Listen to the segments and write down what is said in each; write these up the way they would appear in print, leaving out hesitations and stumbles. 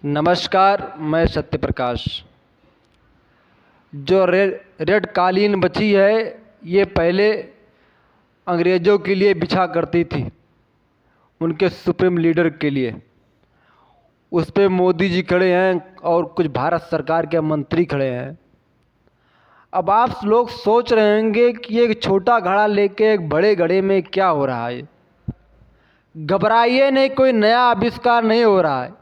नमस्कार, मैं सत्य प्रकाश। जो रेड कालीन बची है ये पहले अंग्रेज़ों के लिए बिछा करती थी, उनके सुप्रीम लीडर के लिए। उस पे मोदी जी खड़े हैं और कुछ भारत सरकार के मंत्री खड़े हैं। अब आप लोग सोच रहे होंगे कि एक छोटा घड़ा लेके एक बड़े घड़े में क्या हो रहा है। घबराइए नहीं, कोई नया आविष्कार नहीं हो रहा है।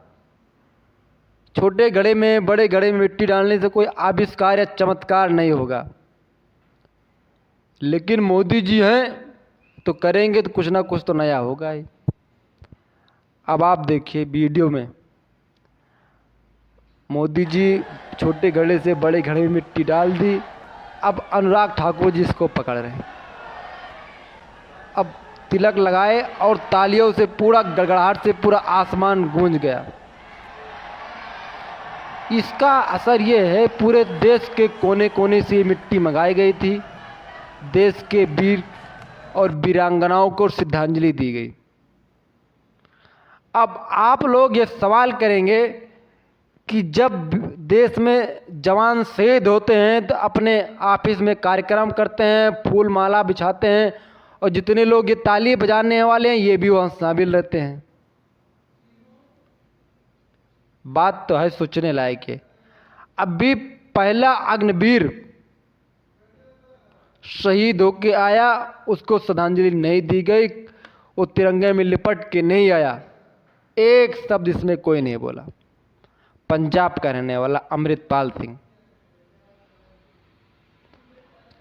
छोटे घड़े में बड़े घड़े में मिट्टी डालने से कोई आविष्कार या चमत्कार नहीं होगा। लेकिन मोदी जी हैं तो करेंगे तो कुछ ना कुछ तो नया होगा ही। अब आप देखिए वीडियो में मोदी जी छोटे घड़े से बड़े घड़े में मिट्टी डाल दी। अब अनुराग ठाकुर जी इसको पकड़ रहे हैं। अब तिलक लगाए और तालियों से पूरा गड़गड़ाहट से पूरा आसमान गूंज गया। इसका असर ये है, पूरे देश के कोने कोने से ये मिट्टी मंगाई गई थी। देश के वीर और वीरांगनाओं को श्रद्धांजलि दी गई। अब आप लोग ये सवाल करेंगे कि जब देश में जवान शहीद होते हैं तो अपने ऑफिस में कार्यक्रम करते हैं, फूल माला बिछाते हैं और जितने लोग ये ताली बजाने वाले हैं ये भी वहाँ शामिल रहते हैं। बात तो है सोचने लायक है। अभी पहला अग्निवीर शहीद होके आया, उसको श्रद्धांजलि नहीं दी गई, वो तिरंगे में लिपट के नहीं आया। एक शब्द इसमें कोई नहीं बोला। पंजाब का रहने वाला अमृतपाल सिंह,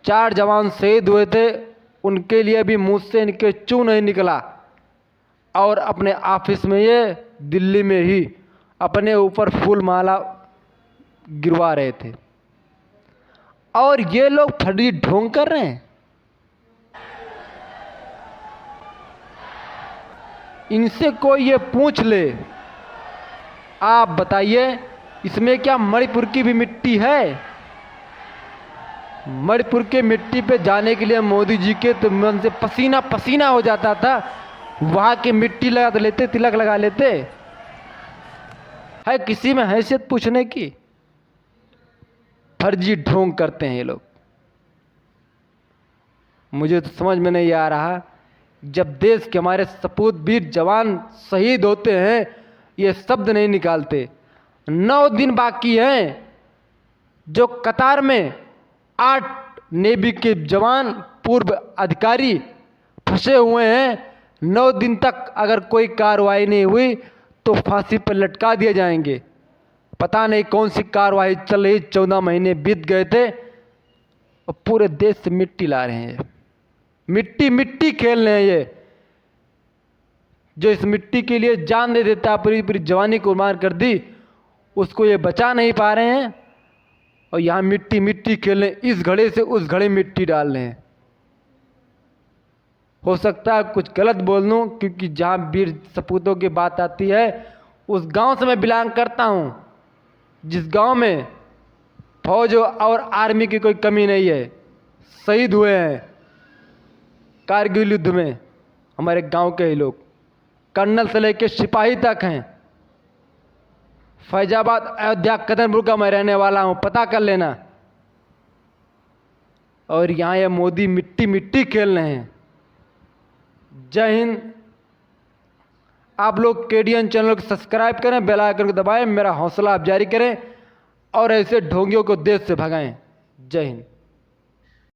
4 जवान शहीद हुए थे, उनके लिए भी मुंह से इनके चू नहीं निकला और अपने ऑफिस में ये दिल्ली में ही अपने ऊपर फूल माला गिरवा रहे थे। और ये लोग फर्जी ढोंग कर रहे हैं। इनसे कोई ये पूछ ले, आप बताइए इसमें क्या मणिपुर की भी मिट्टी है? मणिपुर के मिट्टी पे जाने के लिए मोदी जी के तो मन से पसीना पसीना हो जाता था। वहां की मिट्टी लगा तो लेते, तिलक लगा लेते। है किसी में हैसियत पूछने की? फर्जी ढोंग करते हैं ये लोग। मुझे तो समझ में नहीं आ रहा, जब देश के हमारे सपूत वीर जवान शहीद होते हैं ये शब्द नहीं निकालते। 9 दिन बाकी हैं। जो कतार में 8 नेवी के जवान पूर्व अधिकारी फंसे हुए हैं, 9 दिन तक अगर कोई कार्रवाई नहीं हुई तो फांसी पर लटका दिए जाएंगे। पता नहीं कौन सी कार्रवाई चल रही, 14 महीने बीत गए थे और पूरे देश से मिट्टी ला रहे हैं। मिट्टी मिट्टी खेल रहे हैं ये। जो इस मिट्टी के लिए जान दे देता, पूरी पूरी जवानी कुर्बान कर दी, उसको ये बचा नहीं पा रहे हैं और यहाँ मिट्टी मिट्टी खेल रहे हैं। इस घड़े से उस घड़े मिट्टी डाल रहे हैं। हो सकता है कुछ गलत बोल दूं, क्योंकि जहाँ वीर सपूतों की बात आती है उस गांव से मैं बिलोंग करता हूं, जिस गांव में फौज और आर्मी की कोई कमी नहीं है। शहीद हुए हैं कारगिल युद्ध में हमारे गांव के ही लोग, कर्नल से लेकर सिपाही तक हैं। फैजाबाद अयोध्या कदमपुर का मैं रहने वाला हूं, पता कर लेना। और यहाँ ये मोदी मिट्टी मिट्टी खेल रहे हैं। जय हिंद। आप लोग KDN चैनल को सब्सक्राइब करें, बेल आइकन को दबाएं, मेरा हौसला आप जारी करें और ऐसे ढोंगियों को देश से भगाएं। जय हिंद।